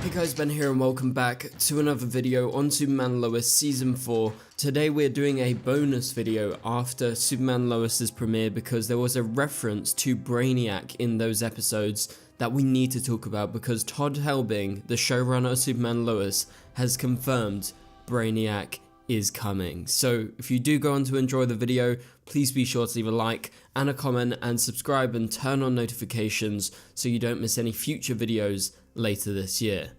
Hey guys, Ben here and welcome back to another video on Superman Lois Season 4. Today we're doing a bonus video after Superman Lois's premiere because there was a reference to Brainiac in those episodes that we need to talk about because Todd Helbing, the showrunner of Superman Lois, has confirmed Brainiac is coming. So if you do go on to enjoy the video, please be sure to leave a like and a comment and subscribe and turn on notifications so you don't miss any future videos later this year.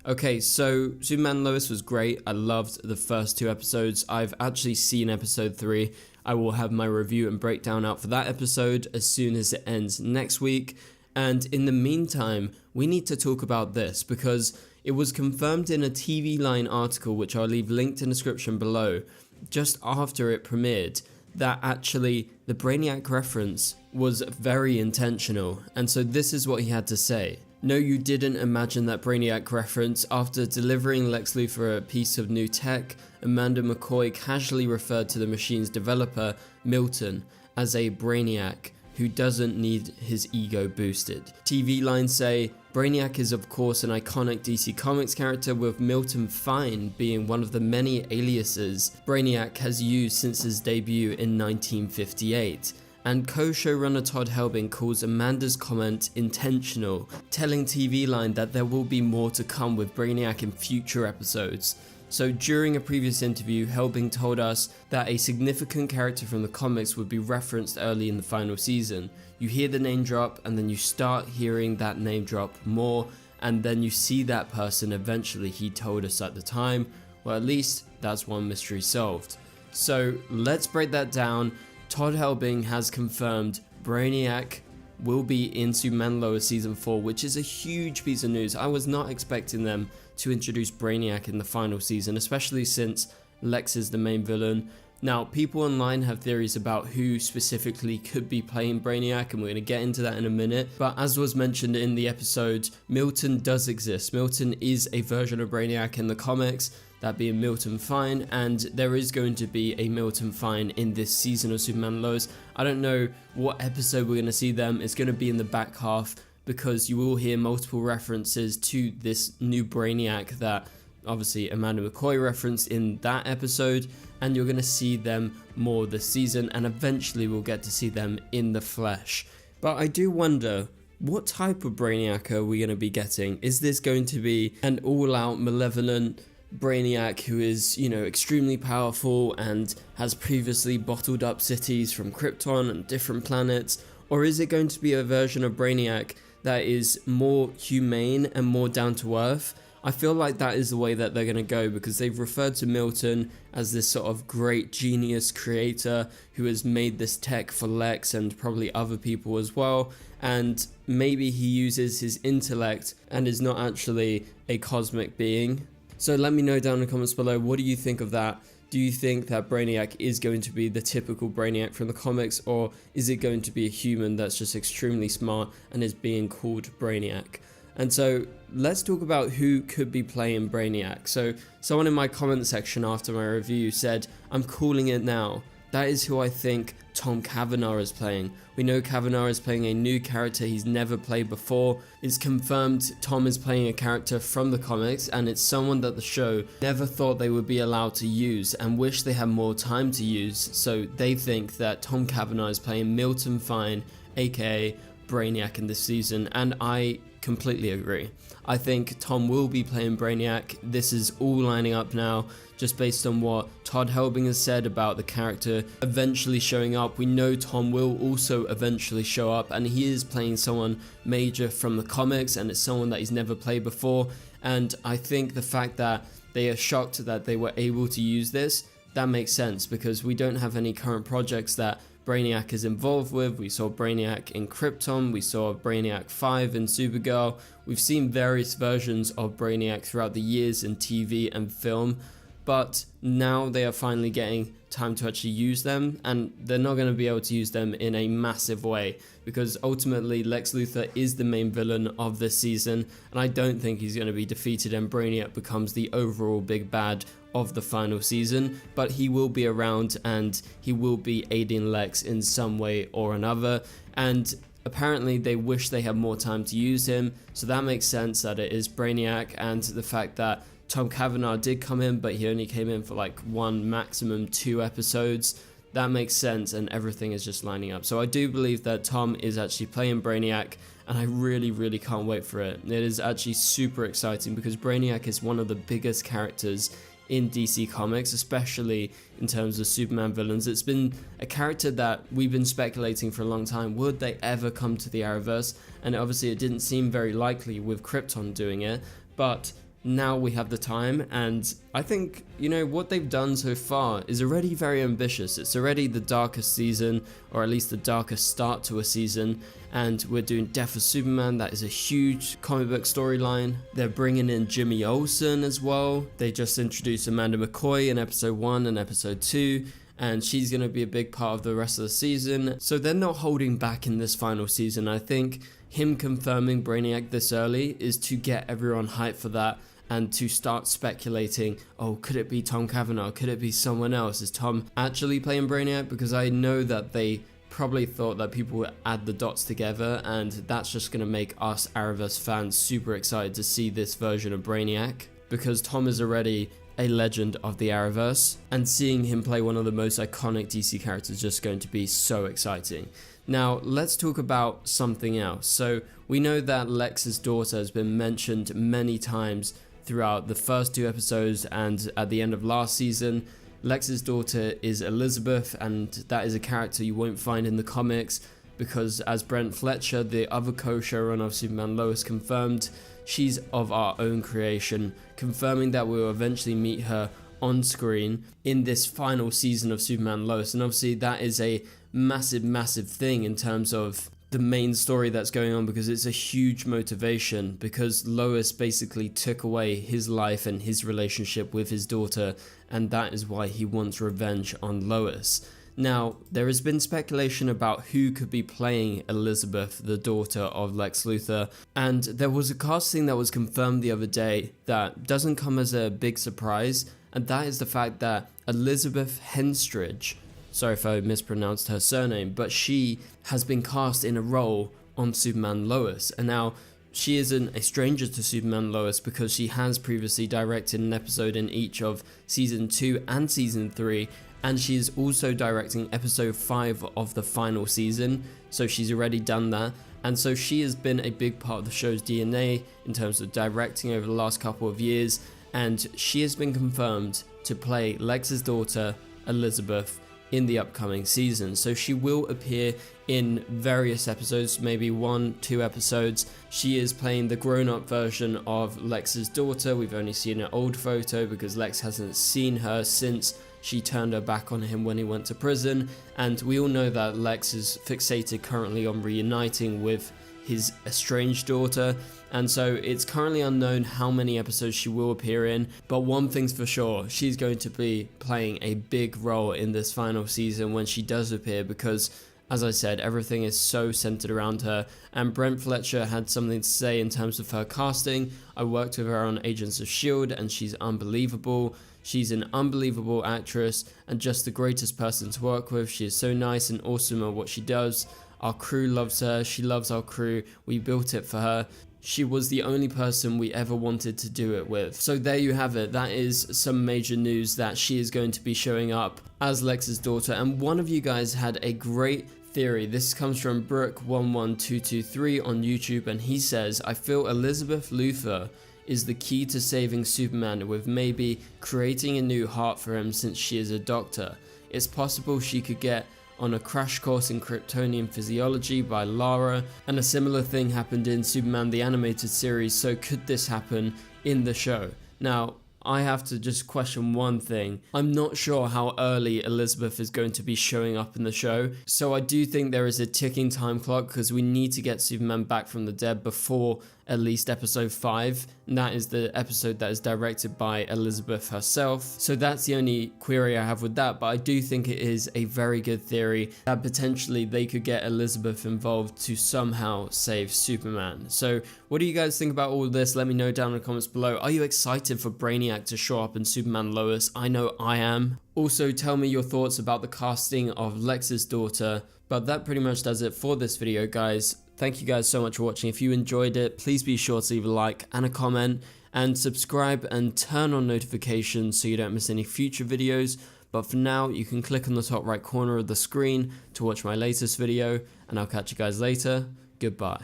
Okay, so Superman Lois was great. I loved the first two episodes. I've actually seen episode 3. I will have my review and breakdown out for that episode as soon as it ends next week. And in the meantime, we need to talk about this because it was confirmed in a TV Line article, which I'll leave linked in the description below, just after it premiered, that actually the Brainiac reference was very intentional. And so this is what he had to say. No, you didn't imagine that Brainiac reference. After delivering Lex Luthor a piece of new tech, Amanda McCoy casually referred to the machine's developer, Milton, as a Brainiac who doesn't need his ego boosted. TV Line say, Brainiac is of course an iconic DC Comics character, with Milton Fine being one of the many aliases Brainiac has used since his debut in 1958. And co-showrunner Todd Helbing calls Amanda's comment intentional, telling TV Line that there will be more to come with Brainiac in future episodes. So during a previous interview, Helbing told us that a significant character from the comics would be referenced early in the final season. You hear the name drop and then you start hearing that name drop more, and then you see that person eventually, he told us at the time. Well, at least that's one mystery solved. So let's break that down. Todd Helbing has confirmed Brainiac will be in Superman Lois Season 4, which is a huge piece of news. I was not expecting them to introduce Brainiac in the final season, especially since Lex is the main villain. Now, people online have theories about who specifically could be playing Brainiac, and we're going to get into that in a minute. But as was mentioned in the episode, Milton does exist. Milton is a version of Brainiac in the comics, that being Milton Fine, and there is going to be a Milton Fine in this season of Superman Lois. I don't know what episode we're going to see them. It's going to be in the back half because you will hear multiple references to this new Brainiac that obviously Amanda McCoy referenced in that episode, and you're going to see them more this season, and eventually we'll get to see them in the flesh. But I do wonder, what type of Brainiac are we going to be getting? Is this going to be an all-out malevolent Brainiac who is, extremely powerful and has previously bottled up cities from Krypton and different planets? Or is it going to be a version of Brainiac that is more humane and more down to earth? I feel like that is the way that they're going to go, because they've referred to Milton as this sort of great genius creator who has made this tech for Lex and probably other people as well, and maybe he uses his intellect and is not actually a cosmic being. So let me know down in the comments below, what do you think of that? Do you think that Brainiac is going to be the typical Brainiac from the comics, or is it going to be a human that's just extremely smart and is being called Brainiac? And so let's talk about who could be playing Brainiac. So someone in my comment section after my review said, I'm calling it now. That is who I think Tom Cavanagh is playing. We know Cavanagh is playing a new character he's never played before. It's confirmed Tom is playing a character from the comics, and it's someone that the show never thought they would be allowed to use and wish they had more time to use. So they think that Tom Cavanagh is playing Milton Fine, aka Brainiac, in this season, and I completely agree. I think Tom will be playing Brainiac. This is all lining up now, just based on what Todd Helbing has said about the character eventually showing up. We know Tom will also eventually show up, and he is playing someone major from the comics, and it's someone that he's never played before. And I think the fact that they are shocked that they were able to use this, that makes sense, because we don't have any current projects that Brainiac is involved with. We saw Brainiac in Krypton, we saw Brainiac 5 in Supergirl. We've seen various versions of Brainiac throughout the years in TV and film, but now they are finally getting time to actually use them, and they're not going to be able to use them in a massive way, because ultimately Lex Luthor is the main villain of this season, and I don't think he's going to be defeated and Brainiac becomes the overall big bad of the final season, but he will be around and he will be aiding Lex in some way or another. And apparently they wish they had more time to use him, so that makes sense that it is Brainiac. And the fact that Tom Cavanaugh did come in, but he only came in for like 1, maximum 2 episodes, that makes sense, and everything is just lining up. So I do believe that Tom is actually playing Brainiac, and I really can't wait for it. It is actually super exciting because Brainiac is one of the biggest characters in DC Comics, especially in terms of Superman villains. It's been a character that we've been speculating for a long time. Would they ever come to the Arrowverse? And obviously it didn't seem very likely with Krypton doing it, but now we have the time, and I think, you know, what they've done so far is already very ambitious. It's already the darkest season, or at least the darkest start to a season, and we're doing Death of Superman. That is a huge comic book storyline. They're bringing in Jimmy Olsen as well. They just introduced Amanda McCoy in episode 1 and episode 2, and she's going to be a big part of the rest of the season. So they're not holding back in this final season. I think him confirming Brainiac this early is to get everyone hyped for that, and to start speculating, oh, could it be Tom Cavanaugh? Could it be someone else? Is Tom actually playing Brainiac? Because I know that they probably thought that people would add the dots together, and that's just going to make us Arrowverse fans super excited to see this version of Brainiac, because Tom is already a legend of the Arrowverse, and seeing him play one of the most iconic DC characters is just going to be so exciting. Now, let's talk about something else. So, we know that Lex's daughter has been mentioned many times throughout the first 2 episodes and at the end of last season. Lex's daughter is Elizabeth, and that is a character you won't find in the comics because, as Brent Fletcher, the other co-showrunner of Superman Lois, confirmed, she's of our own creation, confirming that we will eventually meet her on screen in this final season of Superman Lois. And obviously that is a massive thing in terms of the main story that's going on, because it's a huge motivation, because Lois basically took away his life and his relationship with his daughter, and that is why he wants revenge on Lois. Now, there has been speculation about who could be playing Elizabeth, the daughter of Lex Luthor, and there was a casting that was confirmed the other day that doesn't come as a big surprise, and that is the fact that Elizabeth Henstridge, sorry if I mispronounced her surname, but she has been cast in a role on Superman Lois. And now, she isn't a stranger to Superman Lois because she has previously directed an episode in each of Season 2 and Season 3, and she is also directing episode 5 of the final season, so she's already done that. And so she has been a big part of the show's DNA in terms of directing over the last couple of years, and she has been confirmed to play Lex's daughter, Elizabeth, in the upcoming season. So she will appear in various episodes, maybe 1-2 episodes. She is playing the grown-up version of Lex's daughter. We've only seen an old photo because Lex hasn't seen her since she turned her back on him when he went to prison, and we all know that Lex is fixated currently on reuniting with his estranged daughter, and so it's currently unknown how many episodes she will appear in, but one thing's for sure, she's going to be playing a big role in this final season when she does appear, because as I said, everything is so centered around her. And Brent Fletcher had something to say in terms of her casting. I worked with her on Agents of S.H.I.E.L.D. and she's unbelievable. She's an unbelievable actress and just the greatest person to work with. She is so nice and awesome at what she does. Our crew loves her. She loves our crew. We built it for her. She was the only person we ever wanted to do it with. So there you have it. That is some major news that she is going to be showing up as Lex's daughter. And one of you guys had a great theory. This comes from Brook11223 on YouTube, and he says, I feel Elizabeth Luthor is the key to saving Superman, with maybe creating a new heart for him since she is a doctor. It's possible she could get on a crash course in Kryptonian physiology by Lara, and a similar thing happened in Superman the Animated Series, so could this happen in the show? Now, I have to just question one thing. I'm not sure how early Elizabeth is going to be showing up in the show, so I do think there is a ticking time clock because we need to get Superman back from the dead before at least episode 5, and that is the episode that is directed by Elizabeth herself. So that's the only query I have with that, but I do think it is a very good theory that potentially they could get Elizabeth involved to somehow save Superman. So what do you guys think about all of this? Let me know down in the comments below. Are you excited for Brainiac to show up in Superman Lois? I know I am. Also, tell me your thoughts about the casting of Lex's daughter, But that pretty much does it for this video, guys. Thank you guys so much for watching. If you enjoyed it, please be sure to leave a like and a comment, and subscribe and turn on notifications so you don't miss any future videos. But for now, you can click on the top right corner of the screen to watch my latest video, and I'll catch you guys later. Goodbye.